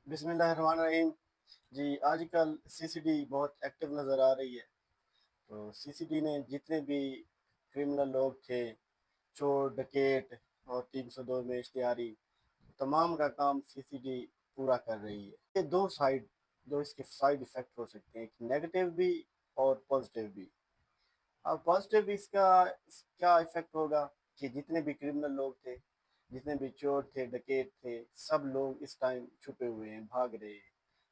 बिस्मिल्लाहिर्रहमानिर्रहीम। जी, आजकल सीसीडी बहुत एक्टिव नज़र आ रही है। तो सीसीडी ने जितने भी क्रिमिनल लोग थे, चोर डकैत और 302 में इश्तिहारी, तमाम का काम सीसीडी पूरा कर रही है। ये दो इसके साइड इफ़ेक्ट हो सकते हैं, एक नेगेटिव भी और पॉजिटिव भी। अब पॉजिटिव इसका क्या इफ़ेक्ट होगा कि जितने भी क्रिमिनल लोग थे, जितने भी चोर थे, डकैत थे, सब लोग इस टाइम छुपे हुए हैं, भाग रहे हैं।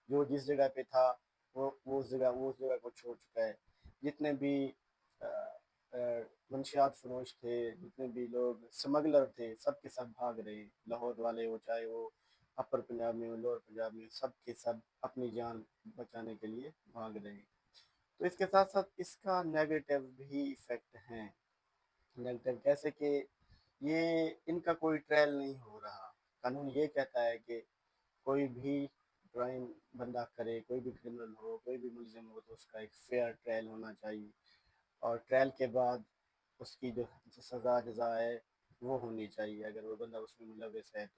जो जिस जगह पे था वो उस जगह को छोड़ चुका है। जितने भी अ, मंशियात फरोश थे, जितने भी लोग स्मगलर थे, सब के सब भाग रहे हैं। लाहौर वाले हो, चाहे वो अपर पंजाब में हो, लोअर पंजाब में, सब के सब अपनी जान बचाने के लिए भाग रहे हैं। तो इसके साथ साथ इसका नेगेटिव भी इफेक्ट है। नेगेटिव कैसे कि ये इनका कोई ट्रायल नहीं हो रहा। कानून ये कहता है कि कोई भी क्राइम बंदा करे, कोई भी क्रिमिनल हो, कोई भी मुलजिम हो, तो उसका एक फेयर ट्रायल होना चाहिए। और ट्रायल के बाद उसकी जो सज़ा जजा है वो होनी चाहिए, अगर वो बंदा उसमें मुलविस है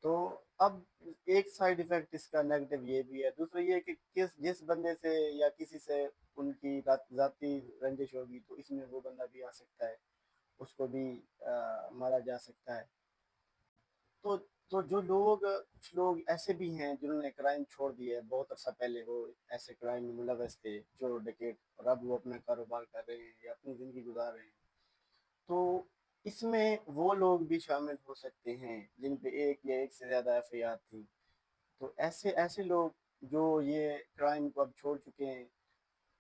तो अब एक साइड इफेक्ट इसका नेगेटिव ये भी है। दूसरा ये कि जिस बंदे से या किसी से उनकी ज़ाती रंजिश होगी तो इसमें वो बंदा भी आ सकता है, उसको भी मारा जा सकता है। तो जो लोग, कुछ लोग ऐसे भी हैं जिन्होंने क्राइम छोड़ दिया है, बहुत अरसा पहले वो ऐसे क्राइम में मुलविस थे, चोर डकैत, और अब वो अपना कारोबार कर रहे हैं या अपनी ज़िंदगी गुजार रहे हैं। तो इसमें वो लोग भी शामिल हो सकते हैं जिन पे एक या एक से ज़्यादा एफ थी। तो ऐसे ऐसे लोग जो ये क्राइम को अब छोड़ चुके हैं,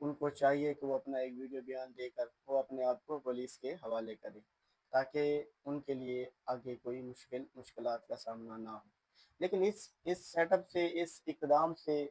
उनको चाहिए कि वो अपना एक वीडियो बयान देकर वो अपने आप को पुलिस के हवाले करें, ताकि उनके लिए आगे कोई मुश्किलात का सामना ना हो। लेकिन इस सेटअप से, इस इकदाम से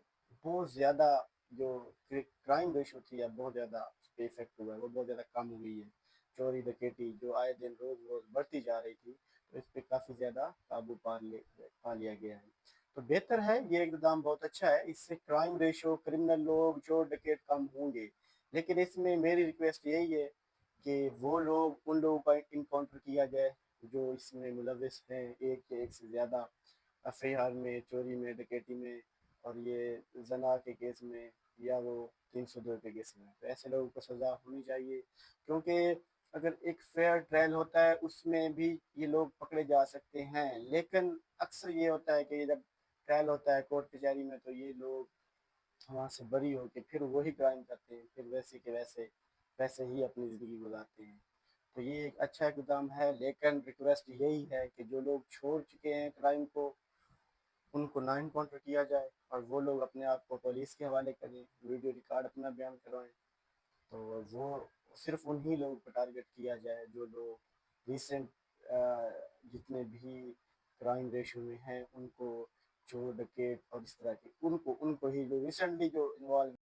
बहुत ज़्यादा जो क्राइम रेशो थी, अब बहुत ज़्यादा उस पर इफेक्ट हुआ है, वो बहुत ज़्यादा कम हुई है। चोरी डकैती जो आए दिन रोज़ रोज़ बढ़ती जा रही थी, तो इस पर काफ़ी ज़्यादा काबू पा लिया गया है। तो बेहतर है, ये इकदाम बहुत अच्छा है। इससे क्राइम रेशो, क्रिमिनल लोग, चोर डकैत कम होंगे। लेकिन इसमें मेरी रिक्वेस्ट यही है कि वो लोग, उन लोगों का इनकाउंटर किया जाए जो इसमें मुलविस हैं, एक या एक से ज़्यादा एफ में, चोरी में, डकैती में, और ये जना के केस में, या वो 302 के केस में। तो ऐसे लोगों को सज़ा होनी चाहिए, क्योंकि अगर एक फेयर ट्रायल होता है उसमें भी ये लोग पकड़े जा सकते हैं। लेकिन अक्सर ये होता है कि जब ट्रायल होता है कोर्ट कचहरी में, तो ये लोग वहाँ से बरी होके फिर वही क्राइम करते हैं, फिर वैसे के वैसे वैसे ही अपनी ज़िंदगी गुजारते हैं। तो ये एक अच्छा इकदाम है, लेकिन रिक्वेस्ट यही है कि जो लोग छोड़ चुके हैं क्राइम को, उनको ना इनकाउंटर किया जाए, और वो लोग अपने आप को पुलिस के हवाले करें, वीडियो रिकॉर्ड अपना बयान करवाएं। तो वो सिर्फ उन्हीं लोगों को टारगेट किया जाए जो लोग रिसेंट जितने भी क्राइम रेशो में हैं उनको, चोर डकैत और इस तरह के, उनको उनको ही, जो रिसेंटली जो इन्वॉल्व